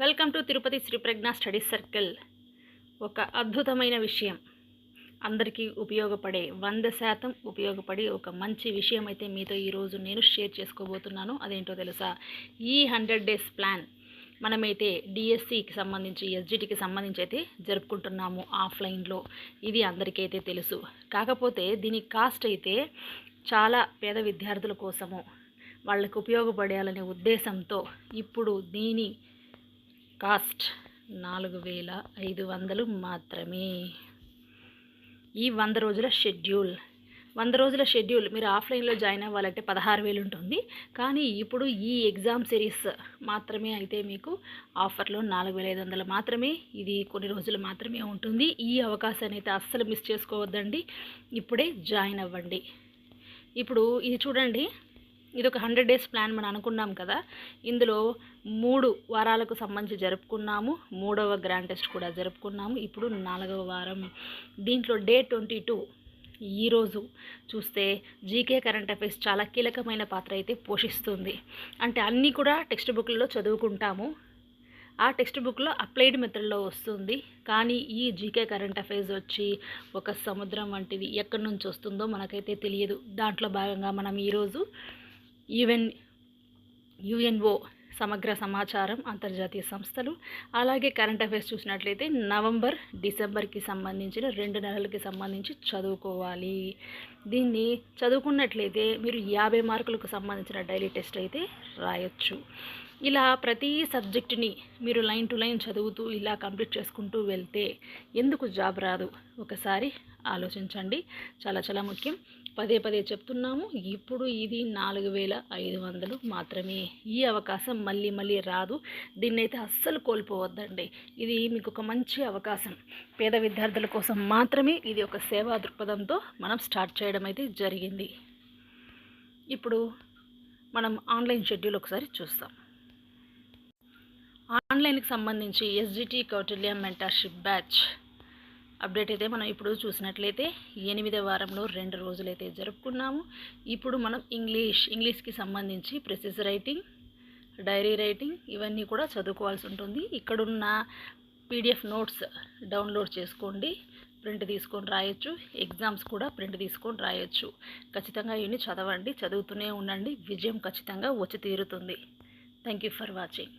Welcome to Tirupati Sri Pragna study circle. ఒక అద్భుతమైన విషయం, అందరికీ ఉపయోగపడే 100% ఉపయోగపడే ఒక మంచి విషయం అయితే మీతో ఈరోజు నేను షేర్ చేసుకోబోతున్నాను. అదేంటో తెలుసా? ఈ 100 డేస్ ప్లాన్ మనమైతే డిఎస్సికి సంబంధించి ఎస్జిటికి సంబంధించి అయితే జరుపుకుంటున్నాము ఆఫ్లైన్లో. ఇది అందరికైతే తెలుసు. కాకపోతే దీని కాస్ట్ అయితే చాలా పేద విద్యార్థుల కోసము వాళ్ళకు ఉపయోగపడాలనే ఉద్దేశంతో ఇప్పుడు దీని కాస్ట్ 4500 మాత్రమే. ఈ 100 రోజుల షెడ్యూల్ మీరు ఆఫ్లైన్లో జాయిన్ అవ్వాలంటే 16,000 ఉంటుంది. కానీ ఇప్పుడు ఈ ఎగ్జామ్ సిరీస్ మాత్రమే అయితే మీకు ఆఫర్లో 4,500 మాత్రమే. ఇది కొన్ని రోజులు మాత్రమే ఉంటుంది. ఈ అవకాశాన్ని అయితే అస్సలు మిస్ చేసుకోవద్దండి. ఇప్పుడే జాయిన్ అవ్వండి. ఇప్పుడు ఇది చూడండి, ఇది ఒక 100 డేస్ ప్లాన్ మనం అనుకున్నాం కదా. ఇందులో 3 వారాలకు సంబంధించి జరుపుకున్నాము. 3వ గ్రాండ్ టెస్ట్ కూడా జరుపుకున్నాము. ఇప్పుడు 4వ వారం. దీంట్లో డే 22 ఈరోజు చూస్తే జీకే కరెంట్ అఫైర్స్ చాలా కీలకమైన పాత్ర అయితే పోషిస్తుంది. అంటే అన్నీ కూడా టెక్స్ట్ బుక్లలో చదువుకుంటాము. ఆ టెక్స్ట్ బుక్లో అప్లైడ్ మెథడ్లో వస్తుంది. కానీ ఈ జీకే కరెంట్ అఫైర్స్ వచ్చి ఒక సముద్రం వంటిది, ఎక్కడి నుంచి వస్తుందో మనకైతే తెలియదు. దాంట్లో భాగంగా మనం ఈరోజు యుఎన్ఓ సమగ్ర సమాచారం, అంతర్జాతీయ సంస్థలు, అలాగే కరెంట్ అఫైర్స్ చూసినట్లయితే నవంబర్, డిసెంబర్కి సంబంధించిన 2 నెలలకి సంబంధించి చదువుకోవాలి. దీన్ని చదువుకున్నట్లయితే మీరు 50 మార్కులకు సంబంధించిన డైలీ టెస్ట్ అయితే రాయొచ్చు. ఇలా ప్రతి సబ్జెక్టుని మీరు లైన్ టు లైన్ చదువుతూ ఇలా కంప్లీట్ చేసుకుంటూ వెళ్తే ఎందుకు జాబ్ రాదు? ఒకసారి ఆలోచించండి. చాలా చాలా ముఖ్యం. పదే చెప్తున్నాము. ఇప్పుడు ఇది 4,500 మాత్రమే. ఈ అవకాశం మళ్ళీ రాదు. దీన్నైతే అస్సలు కోల్పోవద్దండి. ఇది మీకు ఒక మంచి అవకాశం. పేద విద్యార్థుల కోసం మాత్రమే ఇది ఒక సేవా దృక్పథంతో మనం స్టార్ట్ చేయడం అయితే జరిగింది. ఇప్పుడు మనం ఆన్లైన్ షెడ్యూల్ ఒకసారి చూస్తాం. ఆన్లైన్కి సంబంధించి SGT Kautilya mentorship batch update అయితే మనం ఇప్పుడు చూసినట్లయితే 8వ వారంలో 2 రోజులైతే జరుపుకున్నాము. ఇప్పుడు మనం ఇంగ్లీష్కి సంబంధించి ప్రెసిస్ రైటింగ్, డైరీ రైటింగ్ ఇవన్నీ కూడా చదువుకోవాల్సి ఉంటుంది. ఇక్కడున్న పీడిఎఫ్ నోట్స్ డౌన్లోడ్ చేసుకోండి, ప్రింట్ తీసుకొని రాయొచ్చు. ఎగ్జామ్స్ కూడా ప్రింట్ తీసుకొని రాయొచ్చు. ఖచ్చితంగా ఇవన్నీ చదవండి, చదువుతూనే ఉండండి. విజయం ఖచ్చితంగా వచ్చి తీరుతుంది. Thank you for watching.